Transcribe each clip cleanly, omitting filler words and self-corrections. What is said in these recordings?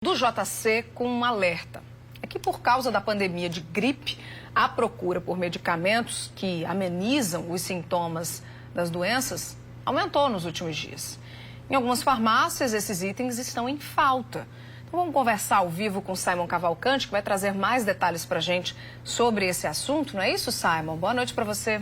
Do JC com um alerta. É que por causa da pandemia de gripe, a procura por medicamentos que amenizam os sintomas das doenças aumentou nos últimos dias. Em algumas farmácias, esses itens estão em falta. Então vamos conversar ao vivo com Simon Cavalcante, que vai trazer mais detalhes para a gente sobre esse assunto. Não é isso, Simon? Boa noite para você.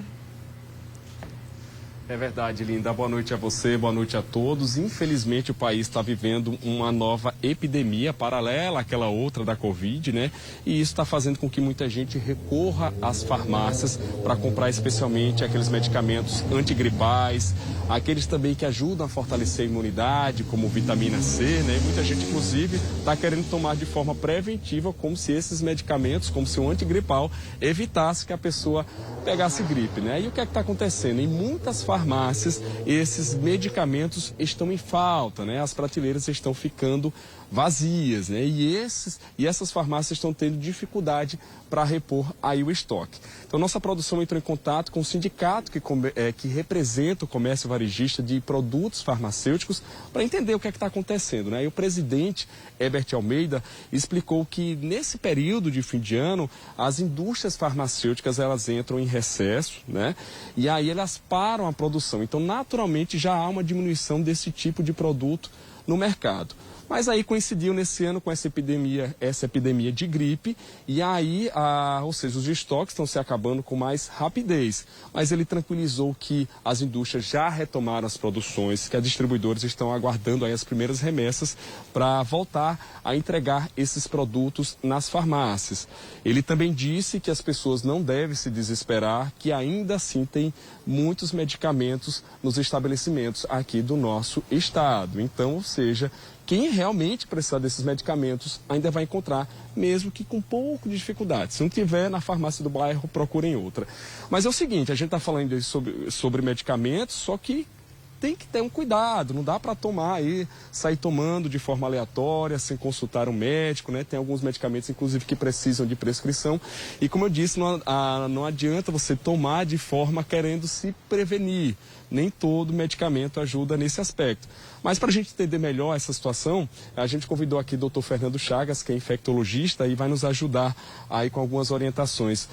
É verdade, Linda. Boa noite a você, boa noite a todos. Infelizmente, o país está vivendo uma nova epidemia paralela àquela outra da Covid, né? E isso está fazendo com que muita gente recorra às farmácias para comprar especialmente aqueles medicamentos antigripais, aqueles também que ajudam a fortalecer a imunidade, como vitamina C, né? Muita gente, inclusive, está querendo tomar de forma preventiva, como se esses medicamentos, como se o antigripal, evitasse que a pessoa pegasse gripe, né? E o que é que está acontecendo? Em muitas farmácias, esses medicamentos estão em falta, né? As prateleiras estão ficando vazias, né? E essas farmácias estão tendo dificuldade para repor aí o estoque. Então, nossa produção entrou em contato com o sindicato que representa o comércio varejista de produtos farmacêuticos para entender o que é que está acontecendo, né? E o presidente, Herbert Almeida, explicou que nesse período de fim de ano, as indústrias farmacêuticas, elas entram em recesso, né? E aí elas param a produção. Então, naturalmente, já há uma diminuição desse tipo de produto no mercado. Mas aí coincidiu nesse ano com essa epidemia de gripe, e aí, ou seja, os estoques estão se acabando com mais rapidez. Mas ele tranquilizou que as indústrias já retomaram as produções, que as distribuidoras estão aguardando aí as primeiras remessas para voltar a entregar esses produtos nas farmácias. Ele também disse que as pessoas não devem se desesperar, que ainda assim tem muitos medicamentos nos estabelecimentos aqui do nosso estado. Então, ou seja, quem realmente precisar desses medicamentos ainda vai encontrar, mesmo que com pouco de dificuldade. Se não tiver na farmácia do bairro, procurem outra. Mas é o seguinte, a gente está falando sobre medicamentos, só que tem que ter um cuidado, não dá para tomar aí, sair tomando de forma aleatória, sem consultar um médico, né? Tem alguns medicamentos, inclusive, que precisam de prescrição. E como eu disse, não adianta você tomar de forma querendo se prevenir. Nem todo medicamento ajuda nesse aspecto. Mas para a gente entender melhor essa situação, a gente convidou aqui o Dr. Fernando Chagas, que é infectologista, e vai nos ajudar aí com algumas orientações.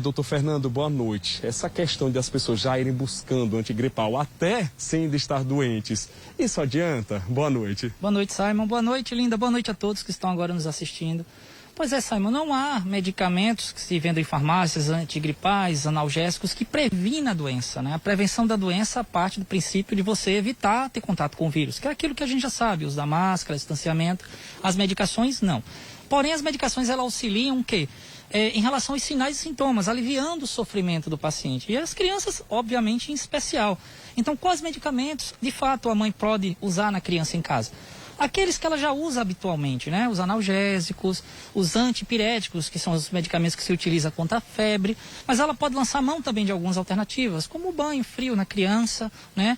Dr. Fernando, boa noite. Essa questão de as pessoas já irem buscando antigripal até sem ainda estar doentes, isso adianta? Boa noite. Boa noite, Simon. Boa noite, Linda. Boa noite a todos que estão agora nos assistindo. Pois é, Simon, não há medicamentos que se vendem em farmácias, antigripais, analgésicos, que previnem a doença, né? A prevenção da doença parte do princípio de você evitar ter contato com o vírus, que é aquilo que a gente já sabe, uso da máscara, distanciamento. As medicações, não. Porém, as medicações, elas auxiliam o quê? Em relação aos sinais e sintomas, aliviando o sofrimento do paciente. E as crianças, obviamente, em especial. Então, quais medicamentos, de fato, a mãe pode usar na criança em casa? Aqueles que ela já usa habitualmente, né? Os analgésicos, os antipiréticos, que são os medicamentos que se utiliza contra a febre, mas ela pode lançar mão também de algumas alternativas, como o banho frio na criança, né?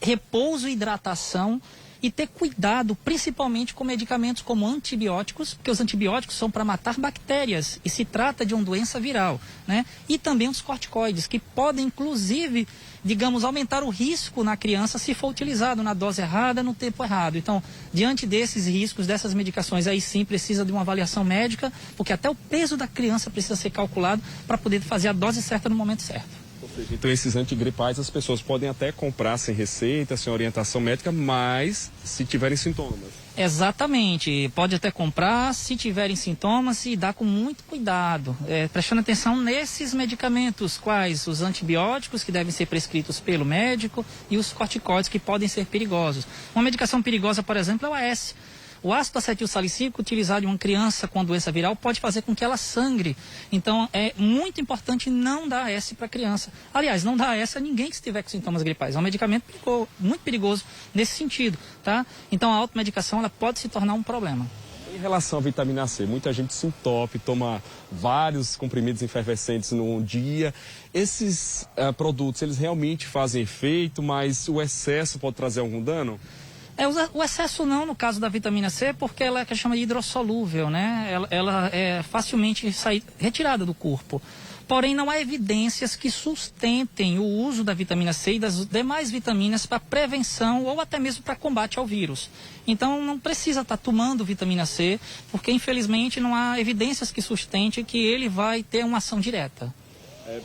Repouso e hidratação, e ter cuidado principalmente com medicamentos como antibióticos, porque os antibióticos são para matar bactérias e se trata de uma doença viral, né? E também os corticoides, que podem inclusive, digamos, aumentar o risco na criança se for utilizado na dose errada, no tempo errado. Então, diante desses riscos, dessas medicações, aí sim precisa de uma avaliação médica, porque até o peso da criança precisa ser calculado para poder fazer a dose certa no momento certo. Então, esses antigripais as pessoas podem até comprar sem receita, sem orientação médica, mas se tiverem sintomas. Exatamente, pode até comprar se tiverem sintomas e dar com muito cuidado, prestando atenção nesses medicamentos, quais os antibióticos que devem ser prescritos pelo médico e os corticoides que podem ser perigosos. Uma medicação perigosa, por exemplo, é o AS. O ácido acetilsalicílico utilizado em uma criança com doença viral pode fazer com que ela sangre. Então, é muito importante não dar AS para a criança. Aliás, não dar AS a ninguém que estiver com sintomas gripais. É um medicamento muito perigoso nesse sentido, tá? Então, a automedicação ela pode se tornar um problema. Em relação à vitamina C, muita gente se entope, toma vários comprimidos efervescentes num dia. Esses produtos, eles realmente fazem efeito, mas o excesso pode trazer algum dano? O excesso não, no caso da vitamina C, porque ela é que chama de hidrossolúvel, né? Ela é facilmente retirada do corpo. Porém, não há evidências que sustentem o uso da vitamina C e das demais vitaminas para prevenção ou até mesmo para combate ao vírus. Então, não precisa estar tomando vitamina C, porque infelizmente não há evidências que sustentem que ele vai ter uma ação direta.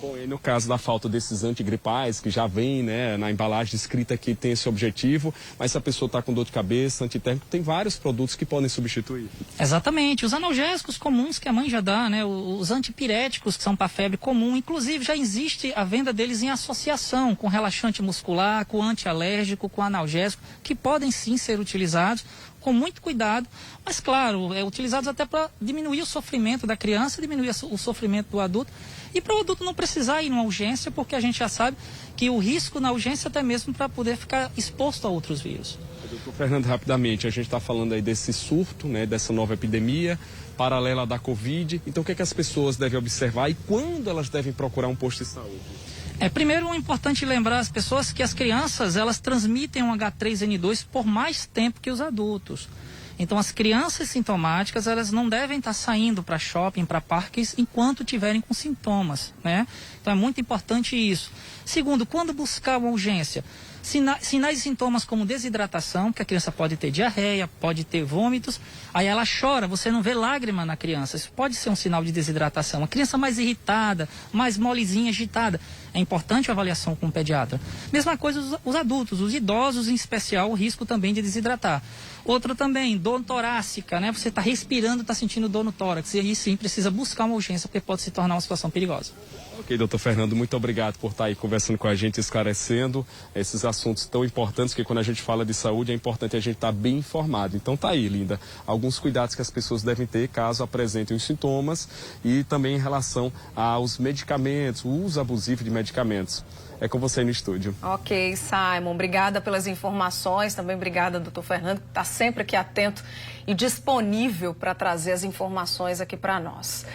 Bom, e no caso da falta desses antigripais, que já vem, né, na embalagem escrita que tem esse objetivo, mas se a pessoa está com dor de cabeça, antitérmico, tem vários produtos que podem substituir. Exatamente. Os analgésicos comuns que a mãe já dá, né, os antipiréticos que são para febre comum, inclusive já existe a venda deles em associação com relaxante muscular, com antialérgico, com analgésico, que podem sim ser utilizados com muito cuidado, mas claro, utilizados até para diminuir o sofrimento da criança, diminuir o sofrimento do adulto, e para o adulto não precisar ir numa urgência, porque a gente já sabe que o risco na urgência até mesmo para poder ficar exposto a outros vírus. Doutor Fernando, rapidamente, a gente está falando aí desse surto, né, dessa nova epidemia paralela da Covid, então o que é que as pessoas devem observar e quando elas devem procurar um posto de saúde? Primeiro é importante lembrar as pessoas que as crianças, elas transmitem um H3N2 por mais tempo que os adultos. Então, as crianças sintomáticas, elas não devem estar saindo para shopping, para parques, enquanto tiverem com sintomas, né? Então, é muito importante isso. Segundo, quando buscar uma urgência? Sinais e sintomas como desidratação, que a criança pode ter diarreia, pode ter vômitos, aí ela chora, você não vê lágrima na criança, isso pode ser um sinal de desidratação. A criança mais irritada, mais molezinha, agitada, é importante a avaliação com o pediatra. Mesma coisa os adultos, os idosos em especial, o risco também de desidratar. Outro também, dor torácica, né? Você está respirando, está sentindo dor no tórax, e aí sim precisa buscar uma urgência, porque pode se tornar uma situação perigosa. Ok, doutor Fernando, muito obrigado por estar aí conversando com a gente, esclarecendo esses assuntos tão importantes, porque quando a gente fala de saúde é importante a gente estar bem informado. Então tá aí, Linda, alguns cuidados que as pessoas devem ter caso apresentem os sintomas e também em relação aos medicamentos, o uso abusivo de medicamentos. É com você aí no estúdio. Ok, Simon, obrigada pelas informações, também obrigada, doutor Fernando, que está sempre aqui atento e disponível para trazer as informações aqui para nós.